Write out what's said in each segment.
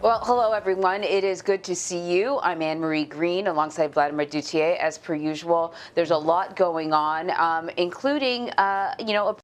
Well, hello, everyone. It is good to see you. I'm Anne-Marie Green alongside Vladimir Duthier. As per usual, there's a lot going on, including, a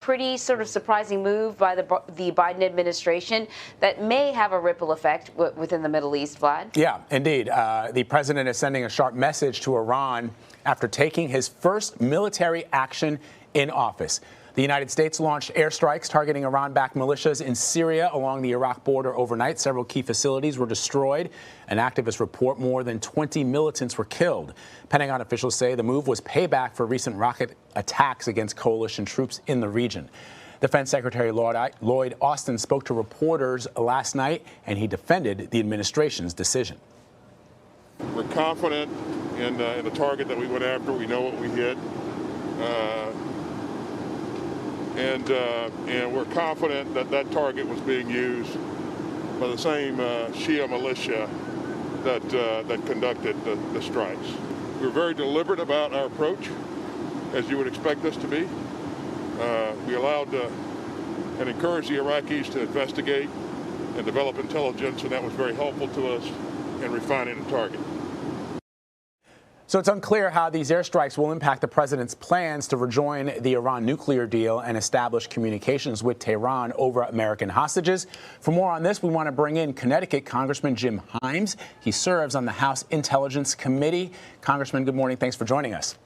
pretty sort of surprising move by the Biden administration that may have a ripple effect within the Middle East, Vlad. Yeah, indeed. The president is sending a sharp message to Iran after taking his first military action in office. The United States launched airstrikes targeting Iran-backed militias in Syria along the Iraq border overnight. Several key facilities were destroyed. An activist report more than 20 militants were killed. Pentagon officials say the move was payback for recent rocket attacks against coalition troops in the region. Defense Secretary Lloyd Austin spoke to reporters last night, and he defended the administration's decision. We're confident in the target that we went after. We know what we hit. And we're confident that that target was being used by the same Shia militia that conducted the strikes. We were very deliberate about our approach, as you would expect us to be. We allowed and encouraged the Iraqis to investigate and develop intelligence, and that was very helpful to us in refining the target. So it's unclear how these airstrikes will impact the president's plans to rejoin the Iran nuclear deal and establish communications with Tehran over American hostages. For more on this, we want to bring in Connecticut Congressman Jim Himes. He serves on the House Intelligence Committee. Congressman, good morning. Thanks for joining us.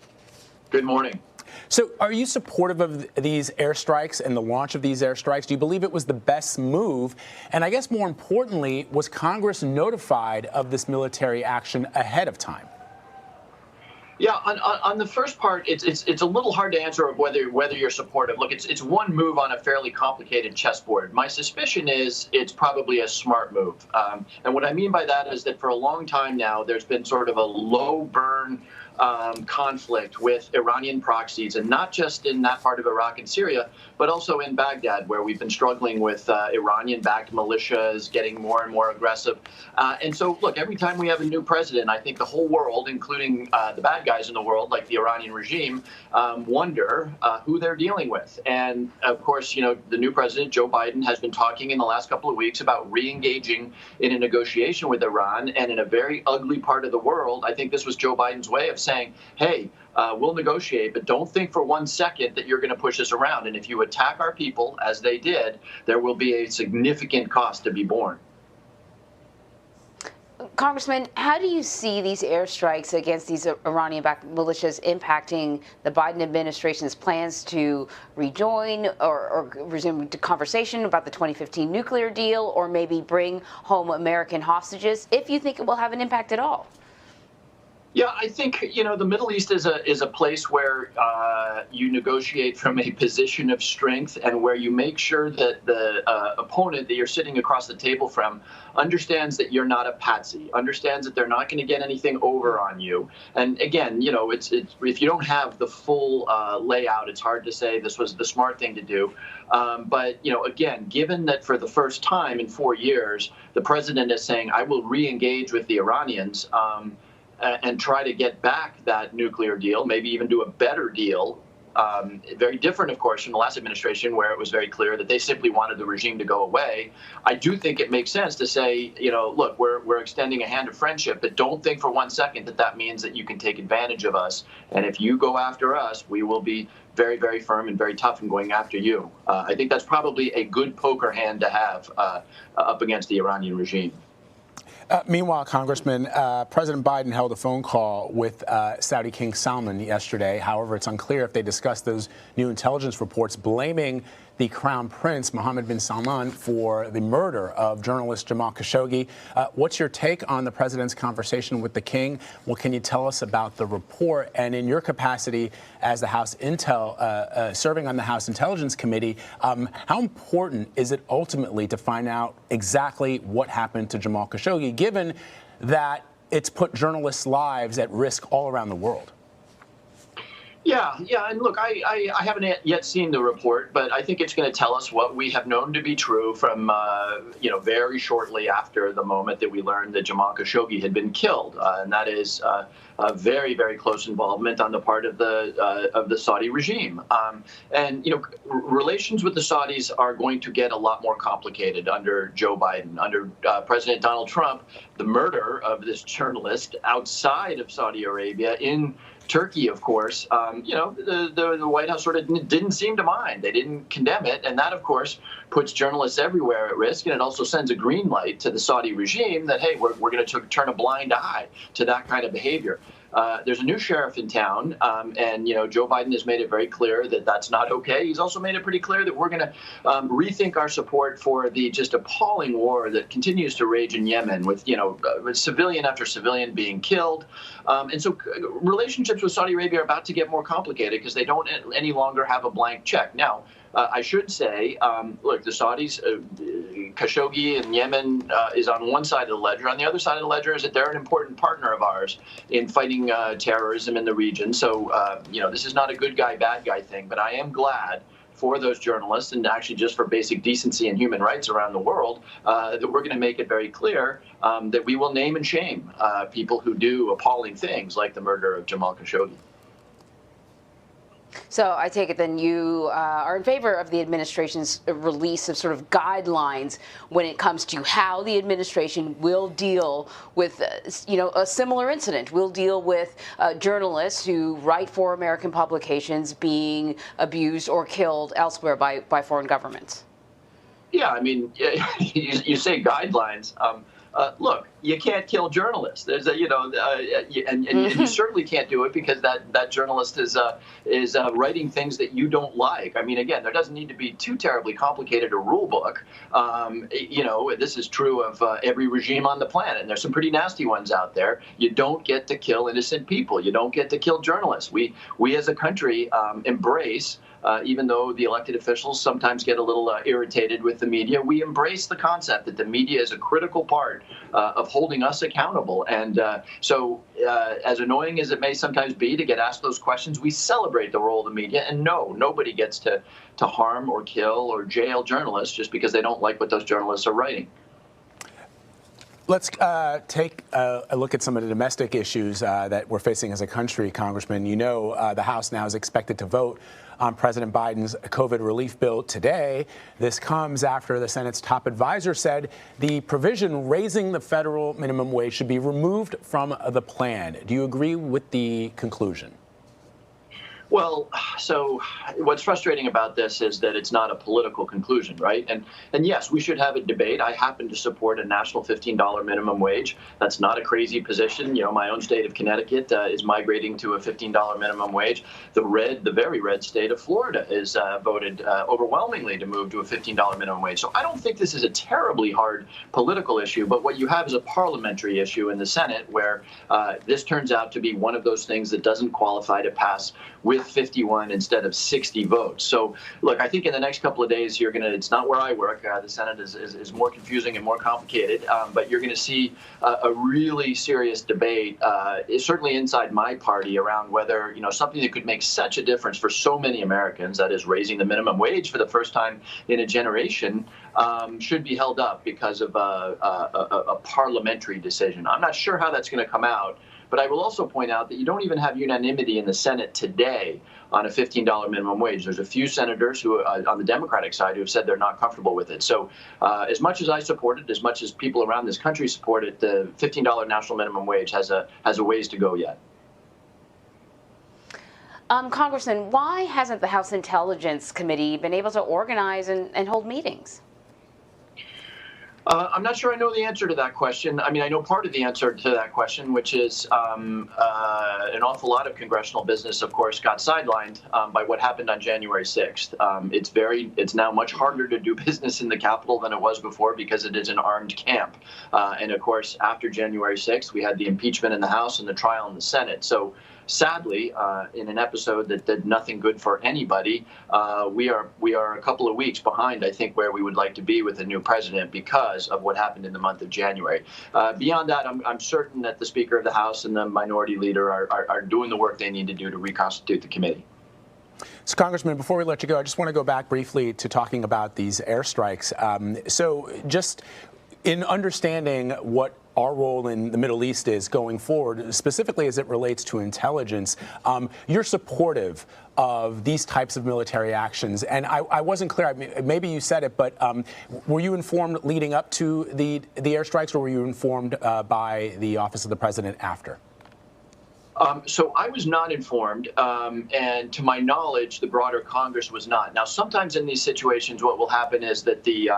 Good morning. So are you supportive of these airstrikes and the launch of these airstrikes? Do you believe it was the best move? And I guess more importantly, was Congress notified of this military action ahead of time? Yeah, on the first part, it's a little hard to answer whether you're supportive. Look, it's one move on a fairly complicated chessboard. My suspicion is it's probably a smart move. And what I mean by that is that for a long time now, there's been sort of a low burn conflict with Iranian proxies, and not just in that part of Iraq and Syria, but also in Baghdad, where we've been struggling with Iranian-backed militias getting more and more aggressive. And so, look, every time we have a new president, I think the whole world, including the bad guys in the world, like the Iranian regime, wonder who they're dealing with. And, of course, the new president, Joe Biden, has been talking in the last couple of weeks about re-engaging in a negotiation with Iran. And in a very ugly part of the world, I think this was Joe Biden's way of saying, hey, we'll negotiate, but don't think for 1 second that you're going to push us around. And if you attack our people, as they did, there will be a significant cost to be borne. Congressman, how do you see these airstrikes against these Iranian-backed militias impacting the Biden administration's plans to rejoin or resume the conversation about the 2015 nuclear deal, or maybe bring home American hostages, if you think it will have an impact at all? Yeah, I think, the Middle East is a place where you negotiate from a position of strength, and where you make sure that the opponent that you're sitting across the table from understands that you're not a patsy, understands that they're not going to get anything over on you. And again, it's if you don't have the full layout, it's hard to say this was the smart thing to do. But, again, given that for the first time in 4 years, the president is saying, I will re-engage with the Iranians, and try to get back that nuclear deal, maybe even do a better deal. Very different, of course, from the last administration, where it was very clear that they simply wanted the regime to go away. I do think it makes sense to say, look, we're extending a hand of friendship, but don't think for 1 second that that means that you can take advantage of us. And if you go after us, we will be very, very firm and very tough in going after you. I think that's probably a good poker hand to have up against the Iranian regime. Meanwhile, Congressman, President Biden held a phone call with Saudi King Salman yesterday. However, it's unclear if they discussed those new intelligence reports blaming the Crown Prince, Mohammed bin Salman, for the murder of journalist Jamal Khashoggi. What's your take on the president's conversation with the king? What can you tell us about the report? And in your capacity as the House serving on the House Intelligence Committee, how important is it ultimately to find out exactly what happened to Jamal Khashoggi, given that it's put journalists' lives at risk all around the world? Yeah, and look, I haven't yet seen the report, but I think it's going to tell us what we have known to be true from, very shortly after the moment that we learned that Jamal Khashoggi had been killed, and that is a very, very close involvement on the part of the Saudi regime. Relations with the Saudis are going to get a lot more complicated under Joe Biden. Under President Donald Trump, the murder of this journalist outside of Saudi Arabia in Turkey, of course, the White House sort of didn't seem to mind. They didn't condemn it. And that, of course, puts journalists everywhere at risk. And it also sends a green light to the Saudi regime that, hey, we're going to turn a blind eye to that kind of behavior. There's a new sheriff in town, and Joe Biden has made it very clear that that's not okay. He's also made it pretty clear that we're going to rethink our support for the just appalling war that continues to rage in Yemen, with civilian after civilian being killed. And so relationships with Saudi Arabia are about to get more complicated because they don't any longer have a blank check. Now, I should say, look, the Saudis, Khashoggi in Yemen is on one side of the ledger. On the other side of the ledger is that they're an important partner of ours in fighting terrorism in the region. So, this is not a good guy, bad guy thing. But I am glad for those journalists, and actually just for basic decency and human rights around the world, that we're going to make it very clear that we will name and shame people who do appalling things like the murder of Jamal Khashoggi. So I take it then you are in favor of the administration's release of sort of guidelines when it comes to how the administration will deal with, a similar incident. Will deal with journalists who write for American publications being abused or killed elsewhere by foreign governments. Yeah, I mean, you say guidelines. Look, you can't kill journalists. There's and you certainly can't do it because that journalist is writing things that you don't like. I mean, again, there doesn't need to be too terribly complicated a rule book. This is true of every regime on the planet, and there's some pretty nasty ones out there. You don't get to kill innocent people. You don't get to kill journalists. We as a country embrace. Even though the elected officials sometimes get a little irritated with the media, we embrace the concept that the media is a critical part of holding us accountable. And so as annoying as it may sometimes be to get asked those questions, we celebrate the role of the media. And no, nobody gets to harm or kill or jail journalists just because they don't like what those journalists are writing. Let's take a look at some of the domestic issues that we're facing as a country, Congressman. The House now is expected to vote on President Biden's COVID relief bill today. This comes after the Senate's top advisor said the provision raising the federal minimum wage should be removed from the plan. Do you agree with the conclusion? Well, so what's frustrating about this is that it's not a political conclusion, right? And yes, we should have a debate. I happen to support a national $15 minimum wage. That's not a crazy position. My own state of Connecticut is migrating to a $15 minimum wage. The very red state of Florida is voted overwhelmingly to move to a $15 minimum wage. So I don't think this is a terribly hard political issue, but what you have is a parliamentary issue in the Senate where this turns out to be one of those things that doesn't qualify to pass with 51 instead of 60 votes. So, look, I think in the next couple of days, it's not where I work. The Senate is more confusing and more complicated, but you're going to see a really serious debate, certainly inside my party, around whether, something that could make such a difference for so many Americans, that is raising the minimum wage for the first time in a generation, should be held up because of a parliamentary decision. I'm not sure how that's going to come out. But I will also point out that you don't even have unanimity in the Senate today on a $15 minimum wage. There's a few senators who, on the Democratic side, who have said they're not comfortable with it. So as much as I support it, as much as people around this country support it, the $15 national minimum wage has a ways to go yet. Congressman, why hasn't the House Intelligence Committee been able to organize and hold meetings? I'm not sure I know the answer to that question. I mean, I know part of the answer to that question, which is an awful lot of congressional business, of course, got sidelined by what happened on January 6th. It's now much harder to do business in the Capitol than it was before because it is an armed camp. And of course, after January 6th, we had the impeachment in the House and the trial in the Senate. So sadly, in an episode that did nothing good for anybody, we are a couple of weeks behind, I think, where we would like to be with a new president because of what happened in the month of January. Beyond that, I'm certain that the Speaker of the House and the Minority Leader are doing the work they need to do to reconstitute the committee. So, Congressman, before we let you go, I just want to go back briefly to talking about these airstrikes. So just in understanding what our role in the Middle East is going forward, specifically as it relates to intelligence, you're supportive of these types of military actions. And I wasn't clear, I mean, maybe you said it, but were you informed leading up to the airstrikes, or were you informed by the Office of the President after? So I was not informed, and to my knowledge, the broader Congress was not. Now, sometimes in these situations, what will happen is that the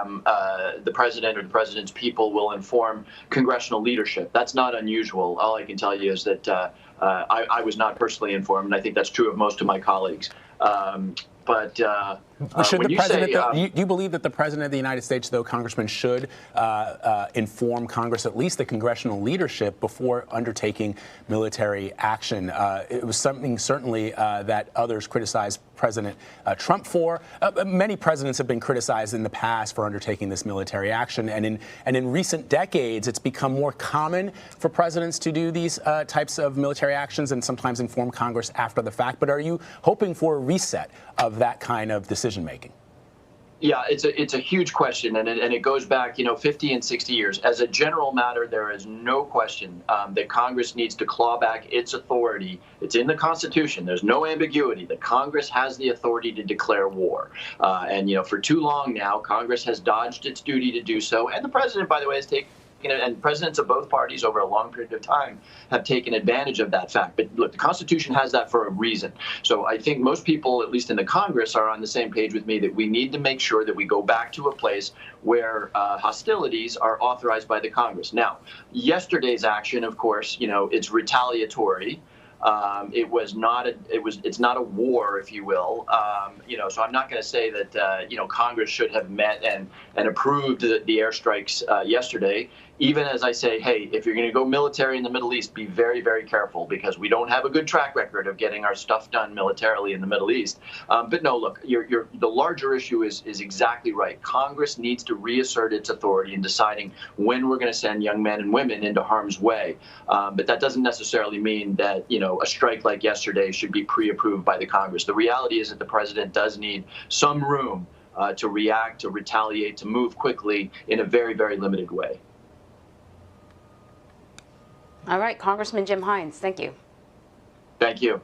president or the president's people will inform congressional leadership. That's not unusual. All I can tell you is that I was not personally informed, and I think that's true of most of my colleagues. But should when the you president, say, do you believe that the president of the United States, though, Congressman, should inform Congress, at least the congressional leadership, before undertaking military action? It was something certainly that others criticized President Trump for. Many presidents have been criticized in the past for undertaking this military action, and in recent decades, it's become more common for presidents to do these types of military actions and sometimes inform Congress after the fact. But are you hoping for a reset of that kind of decision making? Yeah, it's a huge question, and it goes back, 50 and 60 years. As a general matter, there is no question that Congress needs to claw back its authority. It's in the Constitution. There's no ambiguity that Congress has the authority to declare war. And for too long now, Congress has dodged its duty to do so. And the president, by the way, has taken, and presidents of both parties over a long period of time have taken advantage of that fact. But look, the Constitution has that for a reason. So I think most people, at least in the Congress, are on the same page with me that we need to make sure that we go back to a place where hostilities are authorized by the Congress. Now, yesterday's action, of course, it's retaliatory. It's not a war, if you will. So I'm not going to say that, Congress should have met and approved the airstrikes yesterday. Even as I say, hey, if you're going to go military in the Middle East, be very, very careful, because we don't have a good track record of getting our stuff done militarily in the Middle East. But no, look, the larger issue is exactly right. Congress needs to reassert its authority in deciding when we're going to send young men and women into harm's way. But that doesn't necessarily mean that, a strike like yesterday should be pre-approved by the Congress. The reality is that the president does need some room to react, to retaliate, to move quickly in a very, very limited way. All right, Congressman Jim Himes, thank you. Thank you.